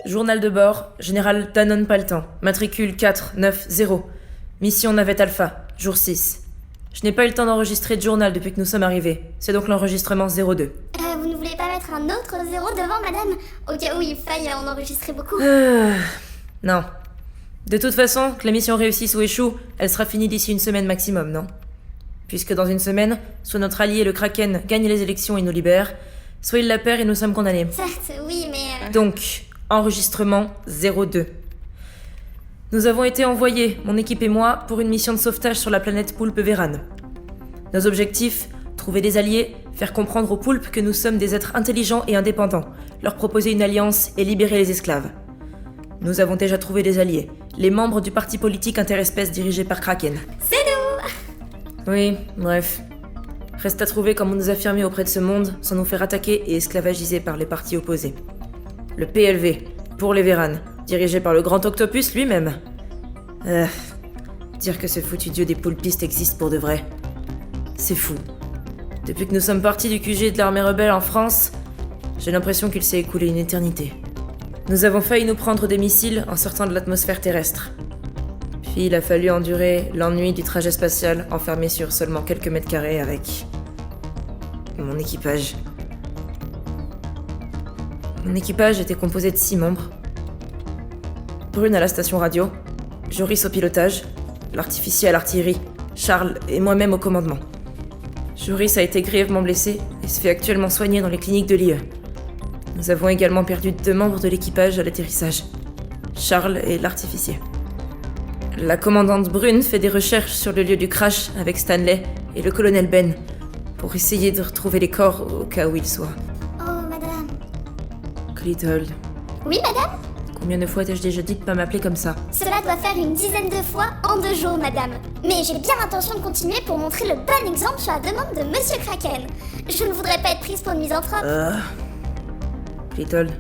Journal de bord, Général Danon Paltan, matricule 490. Mission navette Alpha, jour 6. Je n'ai pas eu le temps d'enregistrer de journal depuis que nous sommes arrivés. C'est donc l'enregistrement 02. Vous ne voulez pas mettre un autre 0 devant, madame? Au cas où il faille en enregistrer beaucoup. Non. De toute façon, que la mission réussisse ou échoue, elle sera finie d'ici une semaine maximum, non? Puisque dans une semaine, soit notre allié le Kraken gagne les élections et nous libère, soit il la perd et nous sommes condamnés. Certes, oui, mais... Donc, enregistrement 02. Nous avons été envoyés, mon équipe et moi, pour une mission de sauvetage sur la planète Poulpe Véran. Nos objectifs, trouver des alliés, faire comprendre aux poulpes que nous sommes des êtres intelligents et indépendants, leur proposer une alliance et libérer les esclaves. Nous avons déjà trouvé des alliés, les membres du parti politique interespèce dirigé par Kraken. C'est nous! Oui, bref. Reste à trouver comment nous affirmer auprès de ce monde sans nous faire attaquer et esclavagiser par les partis opposés. Le PLV, pour les Véran, dirigé par le grand Octopus lui-même. Dire que ce foutu dieu des poulpistes existe pour de vrai. C'est fou. Depuis que nous sommes partis du QG de l'armée rebelle en France, j'ai l'impression qu'il s'est écoulé une éternité. Nous avons failli nous prendre des missiles en sortant de l'atmosphère terrestre. Puis il a fallu endurer l'ennui du trajet spatial enfermé sur seulement quelques mètres carrés avec... mon équipage. Mon équipage était composé de 6 membres. Brune à la station radio, Joris au pilotage, l'artificier à l'artillerie, Charles et moi-même au commandement. Joris a été grièvement blessé et se fait actuellement soigner dans les cliniques de l'IE. Nous avons également perdu 2 membres de l'équipage à l'atterrissage, Charles et l'artificier. La commandante Brune fait des recherches sur le lieu du crash avec Stanley et le colonel Ben pour essayer de retrouver les corps au cas où ils soient. Oh, madame. Clithold, Oui, madame? combien de fois t'ai-je déjà dit de pas m'appeler comme ça? Cela doit faire une dizaine de fois en 2 jours, madame. Mais j'ai bien l'intention de continuer pour montrer le bon exemple sur la demande de Monsieur Kraken. Je ne voudrais pas être prise pour une misanthrope. Clithold,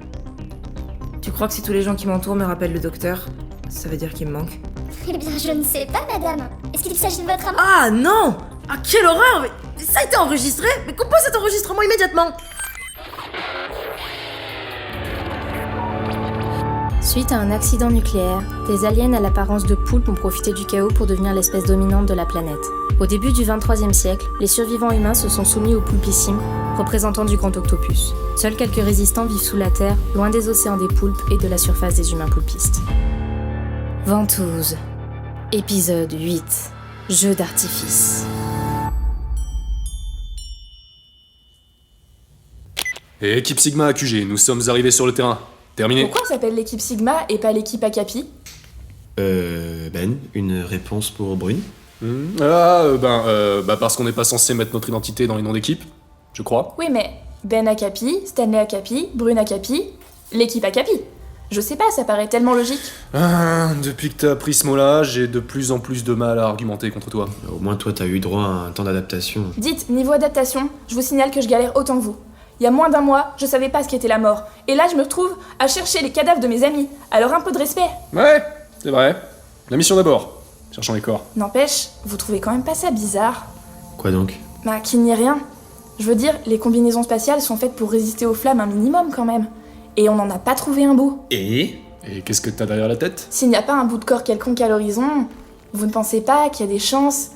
tu crois que si tous les gens qui m'entourent me rappellent le docteur, ça veut dire qu'il me manque? Eh bien, je ne sais pas, madame. Est-ce qu'il s'agit de votre amant? Ah non! Ah quelle horreur! Mais ça a été enregistré! Mais coupe pas cet enregistrement immédiatement! Suite à un accident nucléaire, des aliens à l'apparence de poulpes ont profité du chaos pour devenir l'espèce dominante de la planète. Au début du 23e siècle, les survivants humains se sont soumis aux poulpissimes, représentants du grand octopus. Seuls quelques résistants vivent sous la terre, loin des océans des poulpes et de la surface des humains poulpistes. Ventouse, épisode 8, Jeu d'artifice. Et équipe Sigma à QG, nous sommes arrivés sur le terrain. Terminé. Pourquoi on s'appelle l'équipe Sigma et pas l'équipe Akapi? Ben, une réponse pour Brune? Parce qu'on n'est pas censé mettre notre identité dans les noms d'équipe, je crois. Oui, mais Ben Akapi, Stanley Akapi, Brune Akapi, l'équipe Akapi. Je sais pas, ça paraît tellement logique. Depuis que t'as appris ce mot-là, j'ai de plus en plus de mal à argumenter contre toi. Au moins toi t'as eu droit à un temps d'adaptation. Dites, niveau adaptation, je vous signale que je galère autant que vous. Il y a moins d'un mois, je savais pas ce qu'était la mort. Et là, je me retrouve à chercher les cadavres de mes amis. Alors un peu de respect. Ouais, c'est vrai. La mission d'abord. Cherchons les corps. N'empêche, vous trouvez quand même pas ça bizarre? Quoi donc? Bah, qu'il n'y ait rien. Je veux dire, les combinaisons spatiales sont faites pour résister aux flammes un minimum quand même. Et on n'en a pas trouvé un bout. Et qu'est-ce que t'as derrière la tête? S'il n'y a pas un bout de corps quelconque à l'horizon, vous ne pensez pas qu'il y a des chances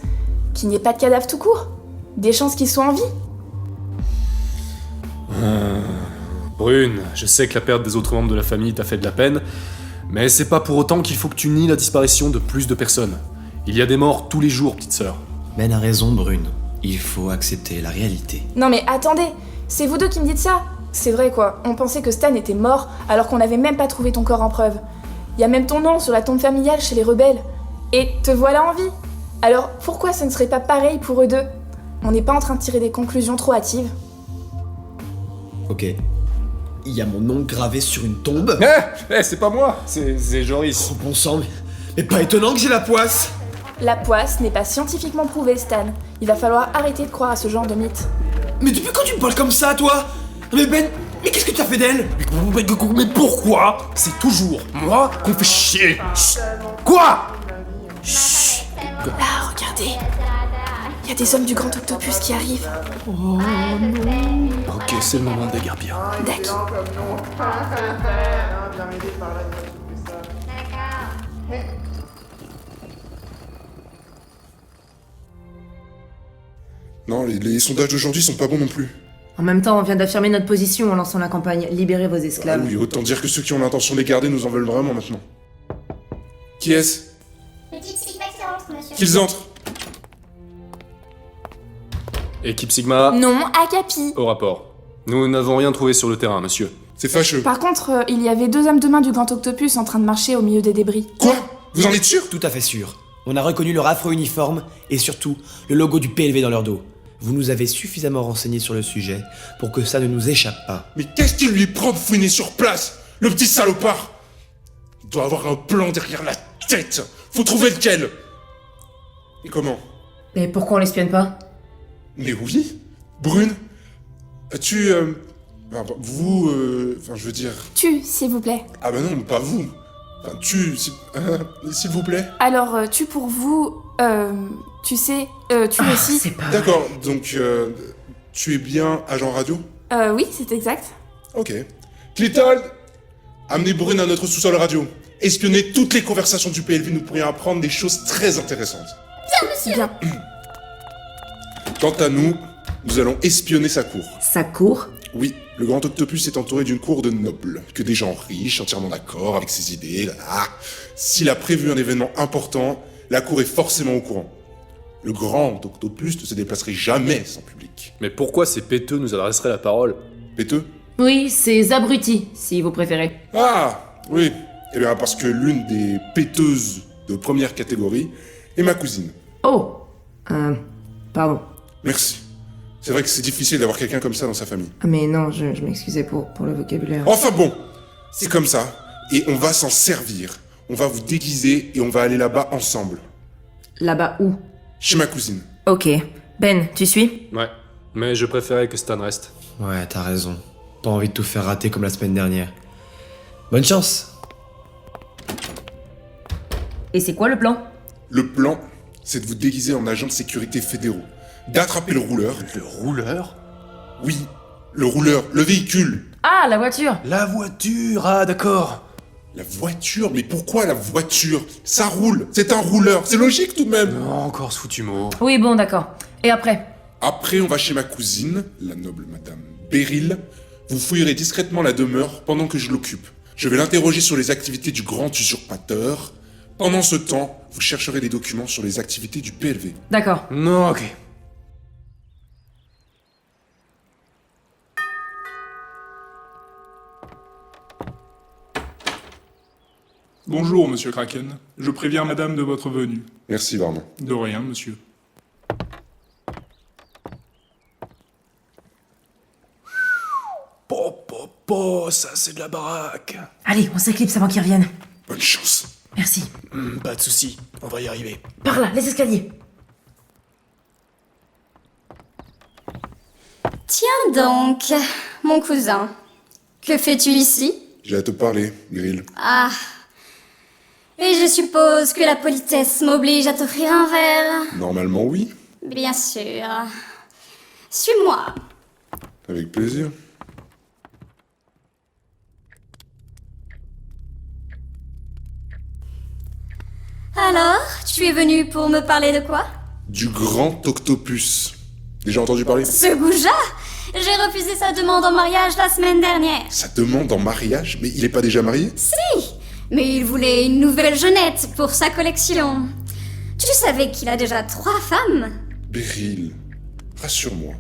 qu'il n'y ait pas de cadavre tout court? Des chances qu'ils soient en vie? Brune, je sais que la perte des autres membres de la famille t'a fait de la peine, mais c'est pas pour autant qu'il faut que tu nies la disparition de plus de personnes. Il y a des morts tous les jours, petite sœur. Ben a raison, Brune. Il faut accepter la réalité. Non mais attendez, c'est vous deux qui me dites ça? C'est vrai quoi, on pensait que Stan était mort alors qu'on n'avait même pas trouvé ton corps en preuve. Il y a même ton nom sur la tombe familiale chez les rebelles. Et te voilà en vie. Alors pourquoi ce ne serait pas pareil pour eux deux? On n'est pas en train de tirer des conclusions trop hâtives. Ok. Il y a mon nom gravé sur une tombe. C'est pas moi, c'est Joris. Oh bon sang, mais pas étonnant que j'ai la poisse. La poisse n'est pas scientifiquement prouvée, Stan. Il va falloir arrêter de croire à ce genre de mythe. Mais depuis quand tu me parles comme ça, toi? Mais Ben, mais qu'est-ce que tu as fait d'elle? Mais pourquoi c'est toujours moi qu'on fait chier? Chut. Quoi? Chut. Là, regardez. Il y a des hommes du grand octopus qui arrivent. Oh non. Ok, c'est le moment de déguerpir. D'accord. arriver par là, il va trouver ça. D'accord. Non, les sondages d'aujourd'hui sont pas bons non plus. En même temps, on vient d'affirmer notre position en lançant la campagne « Libérez vos Ah esclaves oui, autant dire que ceux qui ont l'intention de les garder nous en veulent vraiment maintenant. Qui est-ce? Petit Sigma qui rentre, monsieur. Qu'ils entrent. Équipe Sigma, Non, Akapi. au rapport. Nous n'avons rien trouvé sur le terrain, monsieur. C'est fâcheux. Par contre, il y avait 2 hommes de main du Grand Octopus en train de marcher au milieu des débris. Quoi? Vous en êtes sûr? Tout à fait sûr. On a reconnu leur affreux uniforme et surtout le logo du PLV dans leur dos. Vous nous avez suffisamment renseignés sur le sujet pour que ça ne nous échappe pas. Mais qu'est-ce qu'il lui prend de fouiner sur place? Le petit salopard! Il doit avoir un plan derrière la tête! Faut trouver lequel! Et comment? Et pourquoi on l'espionne pas? Mais oui! Brune? As-tu... vous... Enfin, je veux dire... Tu, s'il vous plaît. Ah bah non, pas vous! Enfin, s'il vous plaît? Alors, tu pour vous, tu sais, tu aussi. C'est pas... D'accord, donc... tu es bien agent radio? Oui, c'est exact. Ok. Clitol, amenez Brune à notre sous-sol radio. Espionnez toutes les conversations du PLV, nous pourrions apprendre des choses très intéressantes. Bien. Quant à nous, nous allons espionner sa cour. Ça court? Oui, le Grand Octopus est entouré d'une cour de nobles, que des gens riches, entièrement d'accord avec ses idées, là, là. S'il a prévu un événement important, la cour est forcément au courant. Le Grand Octopus ne se déplacerait jamais sans public. Mais pourquoi ces péteux nous adresseraient la parole? Péteux? Oui, c'est abruti, si vous préférez. Ah, oui. Eh bien, parce que l'une des péteuses de première catégorie est ma cousine. Oh pardon. Merci. C'est vrai que c'est difficile d'avoir quelqu'un comme ça dans sa famille. Ah mais non, je m'excusais pour le vocabulaire. Enfin bon, c'est comme ça, et on va s'en servir. On va vous déguiser et on va aller là-bas ensemble. Là-bas où? Chez ma cousine. Ok. Ben, tu suis? Ouais, mais je préférais que Stan reste. Ouais, t'as raison. Pas envie de tout faire rater comme la semaine dernière. Bonne chance! Et c'est quoi le plan? Le plan, c'est de vous déguiser en agents de sécurité fédéraux. D'attraper le rouleur. Le rouleur? Oui, le rouleur, le véhicule. Ah, la voiture! La voiture, ah d'accord. La voiture? Mais pourquoi la voiture? Ça roule, c'est un rouleur, c'est logique tout de même. Non, encore ce foutu mot. Oui, bon, d'accord. Et après? Après, on va chez ma cousine, la noble madame Beryl. Vous fouillerez discrètement la demeure pendant que je l'occupe. Je vais l'interroger sur les activités du grand usurpateur. Pendant ce temps, vous chercherez des documents sur les activités du PLV. D'accord. Non, ok. Bonjour, monsieur Kraken. Je préviens madame de votre venue. Merci, Varman. De rien, monsieur. Ça c'est de la baraque. Allez, on s'éclipse avant qu'ils reviennent. Bonne chance. Merci. Pas de soucis, on va y arriver. Par là, les escaliers. Tiens donc, mon cousin. Que fais-tu ici? J'ai à te parler, Beryl. Ah. Et je suppose que la politesse m'oblige à t'offrir un verre. Normalement, oui. Bien sûr. Suis-moi. Avec plaisir. Alors, tu es venu pour me parler de quoi? Du Grand Octopus. Déjà entendu parler? Ce goujat? J'ai refusé sa demande en mariage la semaine dernière. Sa demande en mariage? Mais il est pas déjà marié? Si, mais il voulait une nouvelle jeunette pour sa collection. Tu savais qu'il a déjà 3 femmes? Beryl, rassure-moi.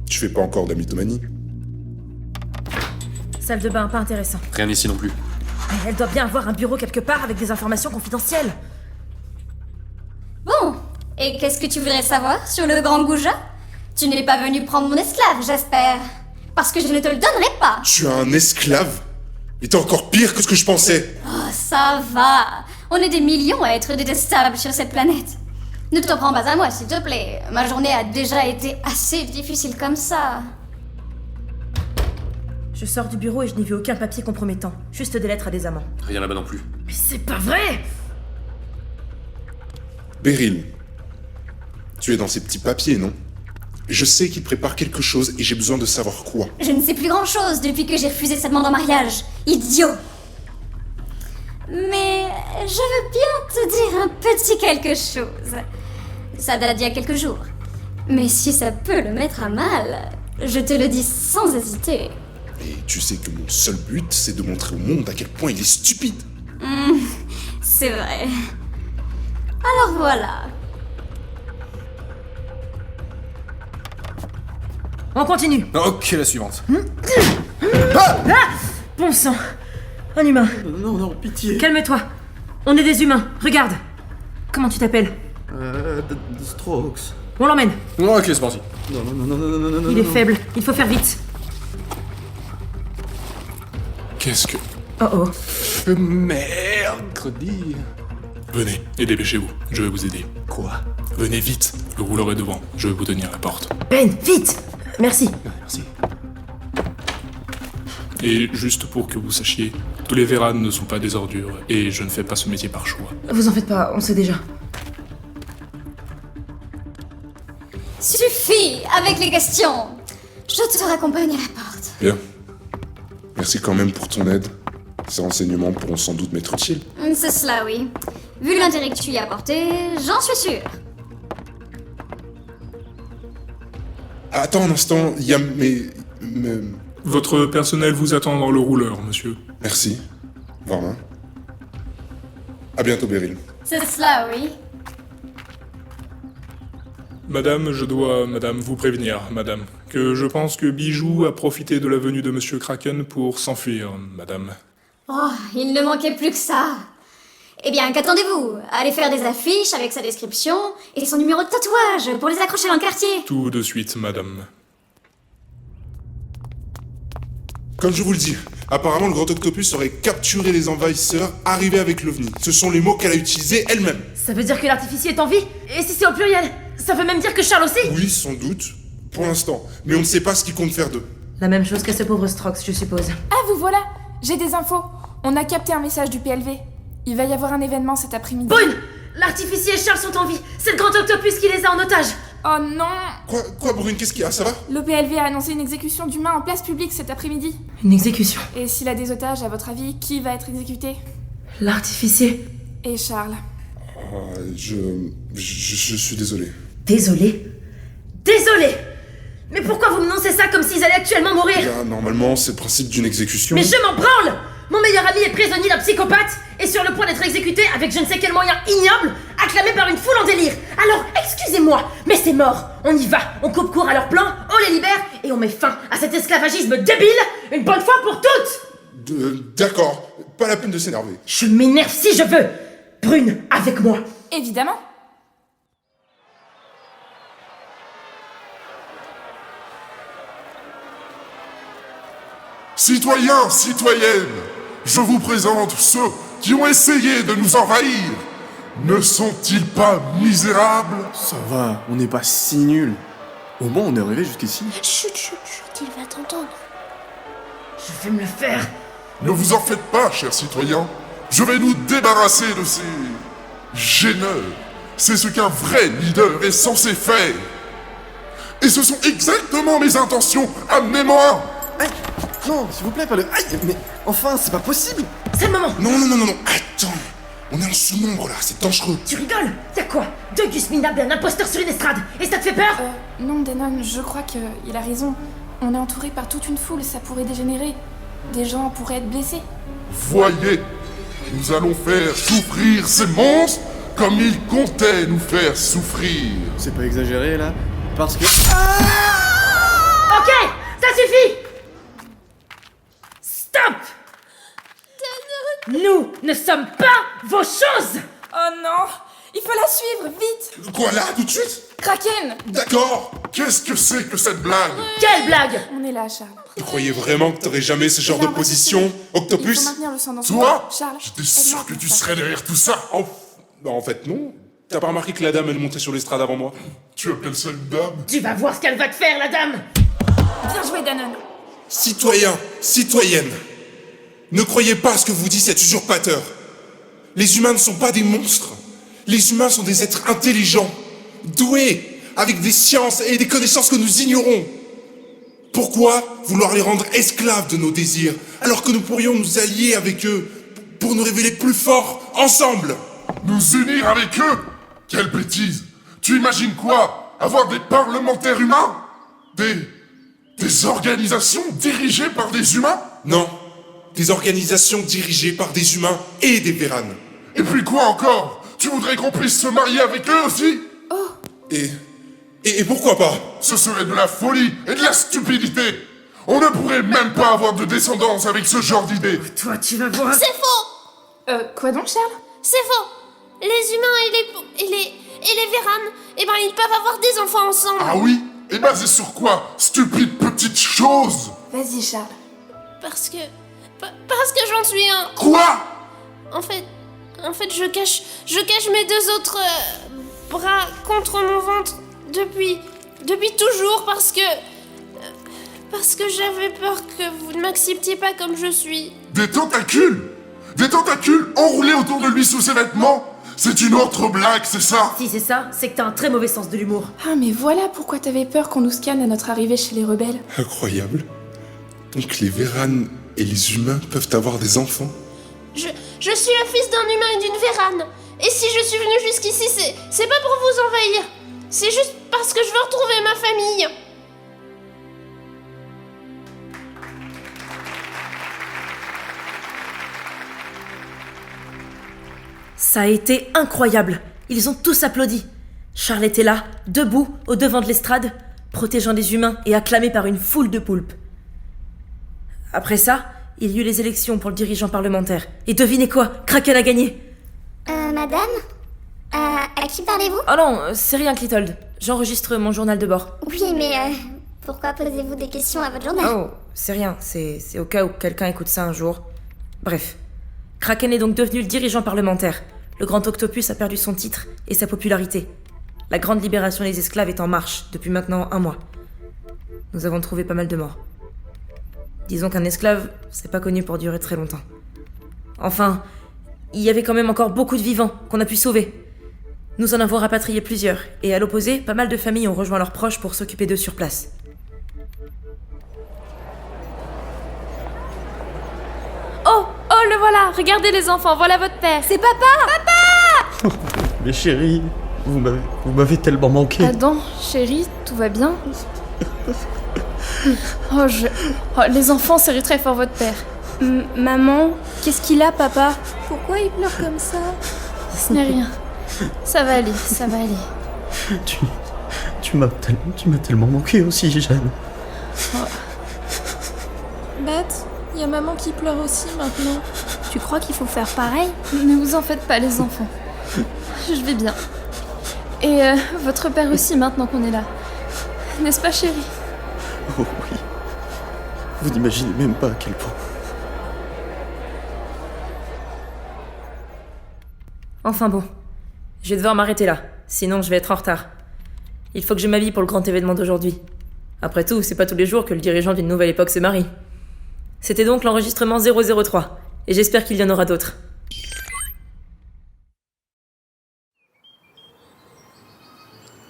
Tu fais pas encore de la mythomanie? Salle de bain, pas intéressant. Rien ici non plus. Mais elle doit bien avoir un bureau quelque part avec des informations confidentielles. Bon, et qu'est-ce que tu voudrais savoir sur le grand goujat? Tu n'es pas venu prendre mon esclave, j'espère. Parce que je ne te le donnerai pas. Tu as un esclave? Mais t'es encore pire que ce que je pensais. Oh, ça va. On est des millions à être détestables sur cette planète. Ne t'en prends pas à moi, s'il te plaît. Ma journée a déjà été assez difficile comme ça. Je sors du bureau et je n'y vis aucun papier compromettant. Juste des lettres à des amants. Rien là-bas non plus. Mais c'est pas vrai! Beryl, tu es dans ces petits papiers, non? Je sais qu'il prépare quelque chose et j'ai besoin de savoir quoi. Je ne sais plus grand-chose depuis que j'ai refusé sa demande en mariage. Idiot! Mais je veux bien te dire un petit quelque chose. Ça date d'il y a quelques jours. Mais si ça peut le mettre à mal, je te le dis sans hésiter. Et tu sais que mon seul but, c'est de montrer au monde à quel point il est stupide. C'est vrai. Alors voilà. On continue. Ok, la suivante. Bon sang. Un humain. Non, non, pitié. Calme-toi. On est des humains. Regarde. Comment tu t'appelles? The Strokes. On l'emmène. Ok, c'est parti. Non, non, non, non, non, non, non. Il est faible. Il faut faire vite. Qu'est-ce que... Oh oh. Mercredi. Venez, et dépêchez-vous, je vais vous aider. Quoi? Venez vite, le rouleur est devant, je vais vous tenir la porte. Ben, vite. Merci. Merci. Et juste pour que vous sachiez, tous les véranes ne sont pas des ordures, et je ne fais pas ce métier par choix. Vous en faites pas, on sait déjà. Suffit avec les questions. Je te raccompagne à la porte. Bien. Merci quand même pour ton aide. Ces renseignements pourront sans doute m'être utiles. C'est cela, oui. Vu l'intérêt que tu y as apporté, j'en suis sûre. Attends un instant, il y a Votre personnel vous attend dans le rouleur, monsieur. Merci, Varmin. À bientôt, Beryl. C'est cela, oui. Madame, je dois, madame, vous prévenir, madame, que je pense que Bijou a profité de la venue de monsieur Kraken pour s'enfuir, madame. Oh, il ne manquait plus que ça. Eh bien, qu'attendez-vous? Allez faire des affiches avec sa description et son numéro de tatouage pour les accrocher dans le quartier. Tout de suite, madame. Comme je vous le dis, apparemment le grand octopus aurait capturé les envahisseurs arrivés avec l'OVNI. Ce sont les mots qu'elle a utilisés elle-même. Ça veut dire que l'artificier est en vie? Et si c'est au pluriel? Ça veut même dire que Charles aussi? Oui, sans doute. Pour l'instant. Mais on ne sait pas ce qu'il compte faire d'eux. La même chose que ce pauvre Strokes, je suppose. Ah, vous voilà. J'ai des infos. On a capté un message du PLV. Il va y avoir un événement cet après-midi. Brune! L'artificier et Charles sont en vie. C'est le grand octopus qui les a en otage. Oh non! Quoi, Brune, qu'est-ce qu'il y a? Ça va? Le PLV a annoncé une exécution d'humains en place publique cet après-midi. Une exécution. Et s'il a des otages, à votre avis, qui va être exécuté? L'artificier. Et Charles. Je suis désolé. Désolé? Désolé! Mais pourquoi vous me noncez ça comme s'ils allaient actuellement mourir? Là, normalement, c'est le principe d'une exécution. Mais je m'en branle! Mon meilleur ami est prisonnier d'un psychopathe et sur le point d'être exécuté avec je ne sais quel moyen ignoble, acclamé par une foule en délire. Alors, excusez-moi, mais c'est mort. On y va, on coupe court à leur plan, on les libère et on met fin à cet esclavagisme débile une bonne fois pour toutes. D'accord, pas la peine de s'énerver. Je m'énerve si je veux. Brune, avec moi. Évidemment. Citoyens, citoyennes, je vous présente ceux qui ont essayé de nous envahir. Ne sont-ils pas misérables? Ça va, on n'est pas si nuls. Au moins, on est arrivé jusqu'ici. Chut, chut, chut, il va t'entendre. Je vais me le faire. Ne vous en faites pas, chers citoyens. Je vais nous débarrasser de ces gêneurs. C'est ce qu'un vrai leader est censé faire. Et ce sont exactement mes intentions. Amenez-moi. Aïe! Non, s'il vous plaît, pas le... Aïe! Mais enfin, c'est pas possible! C'est le moment. Non, attends. On est en sous-nombre là, c'est dangereux. Tu rigoles? Y'a quoi? Deux Gus minables et un imposteur sur une estrade. Et ça te fait peur? Non, Denon, je crois qu'il a raison. On est entouré par toute une foule, ça pourrait dégénérer. Des gens pourraient être blessés. Voyez, nous allons faire souffrir ces monstres comme ils comptaient nous faire souffrir. C'est pas exagéré, là? Parce que... Ok, ça suffit. Stop. Nous ne sommes pas vos choses. Oh non! Il faut la suivre, vite! Quoi là, tout de suite? Kraken! D'accord. Qu'est-ce que c'est que cette blague? Quelle blague? On est là, Charles. Tu croyais vraiment que t'aurais jamais ce genre J'ai de un position, Il faut Octopus? maintenir le sang dans son Toi? corps. Charles, J'étais aide-moi sûr à que faire tu ça. serais derrière tout ça. En fait, non. T'as pas remarqué que la dame, elle montait sur l'estrade avant moi? Tu appelles ça une dame? Tu vas voir ce qu'elle va te faire, la dame. Bien joué, Danon. Citoyens, citoyennes, ne croyez pas à ce que vous dit cet usurpateur. Les humains ne sont pas des monstres. Les humains sont des êtres intelligents, doués, avec des sciences et des connaissances que nous ignorons. Pourquoi vouloir les rendre esclaves de nos désirs, alors que nous pourrions nous allier avec eux pour nous révéler plus forts, ensemble. Nous unir avec eux? Quelle bêtise! Tu imagines quoi? Avoir des parlementaires humains? Des organisations dirigées par des humains? Non, des organisations dirigées par des humains et des Véranes. Et puis quoi encore? Tu voudrais qu'on puisse se marier avec eux aussi? Et pourquoi pas? Ce serait de la folie et de la stupidité! On ne pourrait même pas avoir de descendance avec ce genre d'idée! Toi, tu vas voir. C'est faux! Quoi donc, Charles? C'est faux! Les humains et les Véranes, ils peuvent avoir des enfants ensemble! Ah oui? Et basé sur quoi? Stupide petite chose! Vas-y, Charles. Parce que j'en suis un! Quoi? En fait, je cache mes deux autres bras contre mon ventre depuis toujours parce que j'avais peur que vous ne m'acceptiez pas comme je suis. Des tentacules? Des tentacules enroulés autour de lui sous ses vêtements? C'est une autre blague, c'est ça? Si c'est ça, c'est que t'as un très mauvais sens de l'humour. Ah, mais voilà pourquoi t'avais peur qu'on nous scanne à notre arrivée chez les rebelles. Incroyable. Donc les Véranes et les humains peuvent avoir des enfants? Je suis le fils d'un humain et d'une Vérane. Et si je suis venue jusqu'ici, c'est pas pour vous envahir. C'est juste parce que je veux retrouver ma famille. Ça a été incroyable. Ils ont tous applaudi. Charles était là, debout, au devant de l'estrade, protégeant les humains et acclamé par une foule de poulpes. Après ça, il y eut les élections pour le dirigeant parlementaire. Et devinez quoi? Kraken a gagné. Madame? À qui parlez-vous? Oh non, c'est rien, Clitold. J'enregistre mon journal de bord. Oui, mais pourquoi posez-vous des questions à votre journal? Oh, c'est rien, c'est au cas où quelqu'un écoute ça un jour. Bref. Kraken est donc devenu le dirigeant parlementaire. Le grand octopus a perdu son titre et sa popularité. La grande libération des esclaves est en marche depuis maintenant 1 mois. Nous avons trouvé pas mal de morts. Disons qu'un esclave, c'est pas connu pour durer très longtemps. Enfin, il y avait quand même encore beaucoup de vivants qu'on a pu sauver. Nous en avons rapatrié plusieurs, et à l'opposé, pas mal de familles ont rejoint leurs proches pour s'occuper d'eux sur place. Oh, le voilà. Regardez les enfants, voilà votre père. C'est papa! Mais chérie, vous m'avez tellement manqué. Adam, chérie, tout va bien? Les enfants serraient très fort votre père. Maman, qu'est-ce qu'il a, papa? Pourquoi il pleure comme ça? Ce n'est rien. Ça va aller. Tu m'as tellement manqué aussi, Jeanne. Bête, il y a maman qui pleure aussi maintenant. Tu crois qu'il faut faire pareil? Ne vous en faites pas, les enfants. Je vais bien. Et votre père aussi, maintenant qu'on est là. N'est-ce pas, chérie? Oh oui. Vous n'imaginez même pas à quel point. Enfin bon, je vais devoir m'arrêter là, sinon je vais être en retard. Il faut que je m'habille pour le grand événement d'aujourd'hui. Après tout, c'est pas tous les jours que le dirigeant d'une nouvelle époque se marie. C'était donc l'enregistrement 003, et j'espère qu'il y en aura d'autres.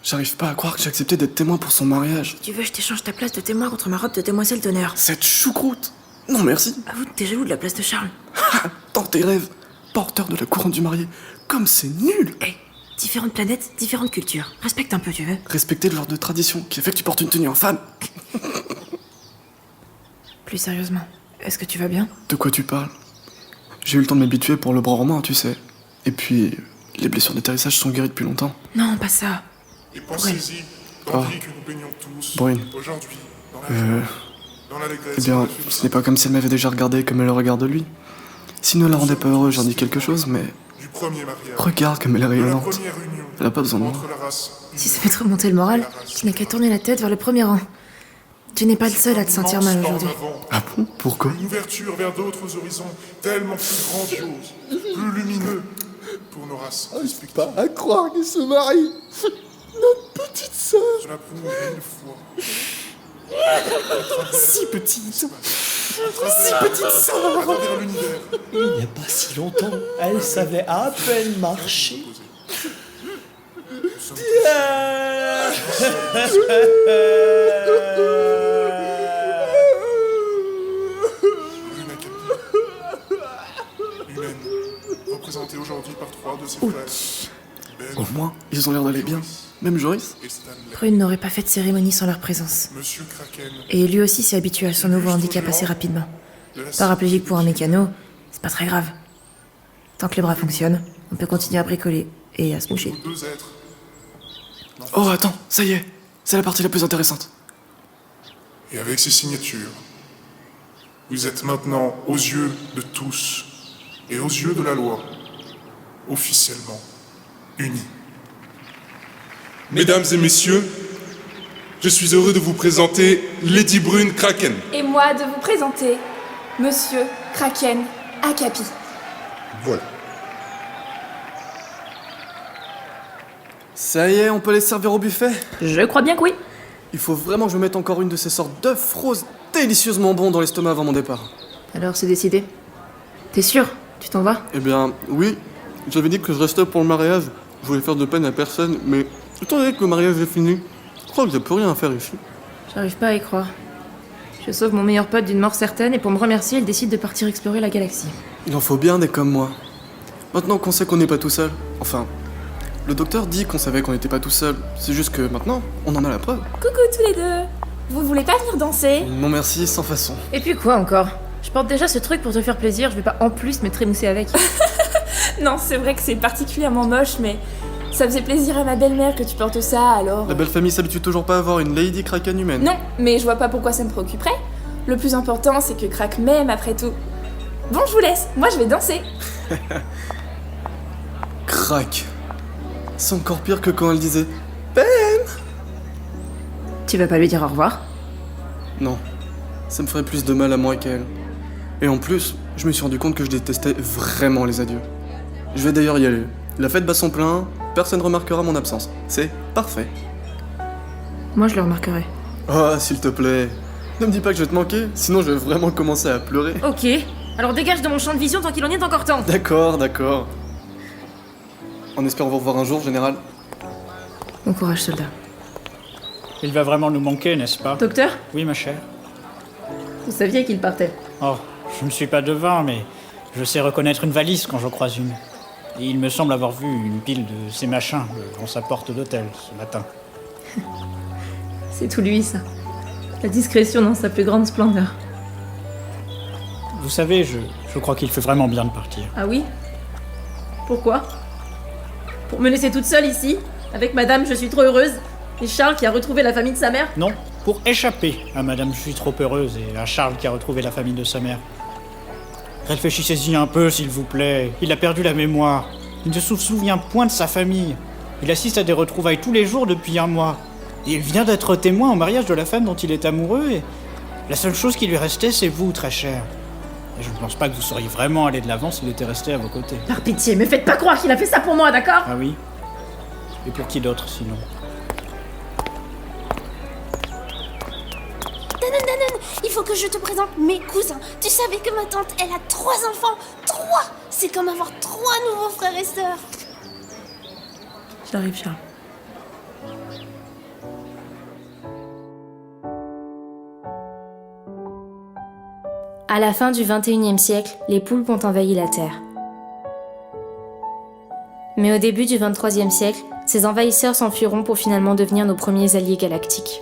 J'arrive pas à croire que j'ai accepté d'être témoin pour son mariage. Si tu veux, je t'échange ta place de témoin contre ma robe de demoiselle d'honneur. Cette choucroute! Non merci. Avoue que t'es jaloux de la place de Charles. Dans tes rêves, porteur de la couronne du marié. Comme c'est nul! Hé, différentes planètes, différentes cultures. Respecte un peu, tu veux. Respecter l'ordre de tradition qui a fait que tu portes une tenue en femme. Plus sérieusement, est-ce que tu vas bien? De quoi tu parles? J'ai eu le temps de m'habituer pour le bras romain, tu sais. Et puis, les blessures d'atterrissage sont guéries depuis longtemps. Non, pas ça. Et pensez-y, tandis que nous baignons tous, Brune. aujourd'hui, dans la joie, dans l'allégresse. Eh bien, ce n'est pas comme si elle m'avait déjà regardé comme elle le regarde lui. S'il ne la rendait pas heureuse, j'en dis quelque chose, mais... Du premier mariage, Regarde comme elle est de la rayonnante. première union Elle a pas besoin de moi. entre la race. Si ça fait te remonter le moral, tu n'as qu'à tourner la tête vers le premier rang. Tu n'es pas le seul à te sentir mal aujourd'hui. Ah bon? Pourquoi? Une ouverture vers d'autres horizons tellement plus grandioses, plus lumineux pour nos races. J'arrive pas à croire qu'ils se marient. Notre petite sœur. Cela prouve une fois. Si petite. Si petite sœur. À travers l'univers. Il n'y a pas si longtemps, elle savait à peine marcher. Humaine présenté aujourd'hui par 3 de ses Ouh. frères. Au moins, ils ont l'air d'aller bien. Même Joris. Prune n'aurait pas fait de cérémonie sans leur présence. Monsieur Kraken. Et lui aussi s'est habitué à son nouveau handicap assez rapidement. Paraplégique pour un mécano, c'est pas très grave. Tant que les bras fonctionnent, on peut continuer à bricoler et à se moucher. Deux êtres. Oh, attends, ça y est. C'est la partie la plus intéressante. Et avec ces signatures, vous êtes maintenant, aux yeux de tous et aux yeux de la loi, officiellement unis. Mesdames et messieurs, je suis heureux de vous présenter Lady Brune Kraken. Et moi de vous présenter Monsieur Kraken Akapi. Voilà. Ça y est, on peut les servir au buffet? Je crois bien que oui. Il faut vraiment que je mette encore une de ces sortes d'œufs roses délicieusement bons dans l'estomac avant mon départ. Alors c'est décidé. T'es sûr? Tu t'en vas? Eh bien, oui. J'avais dit que je restais pour le mariage. Je voulais faire de peine à personne, mais étant donné que le mariage est fini, je crois que j'ai plus rien à faire ici. J'arrive pas à y croire. Je sauve mon meilleur pote d'une mort certaine et pour me remercier, il décide de partir explorer la galaxie. Il en faut bien des comme moi. Maintenant qu'on sait qu'on n'est pas tout seul, enfin, le docteur dit qu'on savait qu'on n'était pas tout seul. C'est juste que maintenant, on en a la preuve. Coucou tous les deux. Vous voulez pas venir danser? Non merci, sans façon. Et puis quoi encore? Je porte déjà ce truc pour te faire plaisir, je vais pas en plus me trémousser avec. Non, c'est vrai que c'est particulièrement moche, mais ça faisait plaisir à ma belle-mère que tu portes ça, alors... La belle famille s'habitue toujours pas à avoir une Lady Kraken humaine. Non, mais je vois pas pourquoi ça me préoccuperait. Le plus important, c'est que Krak m'aime après tout. Bon, je vous laisse, moi je vais danser. Krak. C'est encore pire que quand elle disait Tu vas pas lui dire au revoir? non. Ça me ferait plus de mal à moi qu'à elle. Et en plus, je me suis rendu compte que je détestais vraiment les adieux. Je vais d'ailleurs y aller. La fête bat son plein, personne remarquera mon absence. C'est parfait. Moi je le remarquerai. Oh, s'il te plaît. Ne me dis pas que je vais te manquer, sinon je vais vraiment commencer à pleurer. Ok, alors dégage de mon champ de vision tant qu'il en est encore temps. D'accord, d'accord. En espérant vous revoir un jour, général. Bon courage, soldat. Il va vraiment nous manquer, n'est-ce pas? Docteur? Oui, ma chère. Vous saviez qu'il partait? Oh, je ne suis pas devin, mais je sais reconnaître une valise quand j'en croise une. Et il me semble avoir vu une pile de ces machins devant sa porte d'hôtel ce matin. C'est tout lui, ça. La discrétion dans sa plus grande splendeur. Vous savez, je crois qu'il fait vraiment bien de partir. Ah oui? Pourquoi? Pour me laisser toute seule ici? Avec madame, je suis trop heureuse? Et Charles qui a retrouvé la famille de sa mère? Non, pour échapper à Madame Je suis trop heureuse et à Charles qui a retrouvé la famille de sa mère. Réfléchissez-y un peu, s'il vous plaît. Il a perdu la mémoire. Il ne se souvient point de sa famille. Il assiste à des retrouvailles tous les jours depuis un mois. Et il vient d'être témoin au mariage de la femme dont il est amoureux et la seule chose qui lui restait, c'est vous, très cher. Et je ne pense pas que vous seriez vraiment allé de l'avant s'il était resté à vos côtés. Par pitié, me faites pas croire qu'il a fait ça pour moi, d'accord? Ah oui? Et pour qui d'autre, sinon? Danon, il faut que je te présente mes cousins. Tu savais que ma tante, elle a 3 enfants. 3! C'est comme avoir 3 nouveaux frères et sœurs. J'arrive, Charles. À la fin du XXIe siècle, les poulpes ont envahi la Terre. Mais au début du XXIIIe siècle, ces envahisseurs s'enfuiront pour finalement devenir nos premiers alliés galactiques.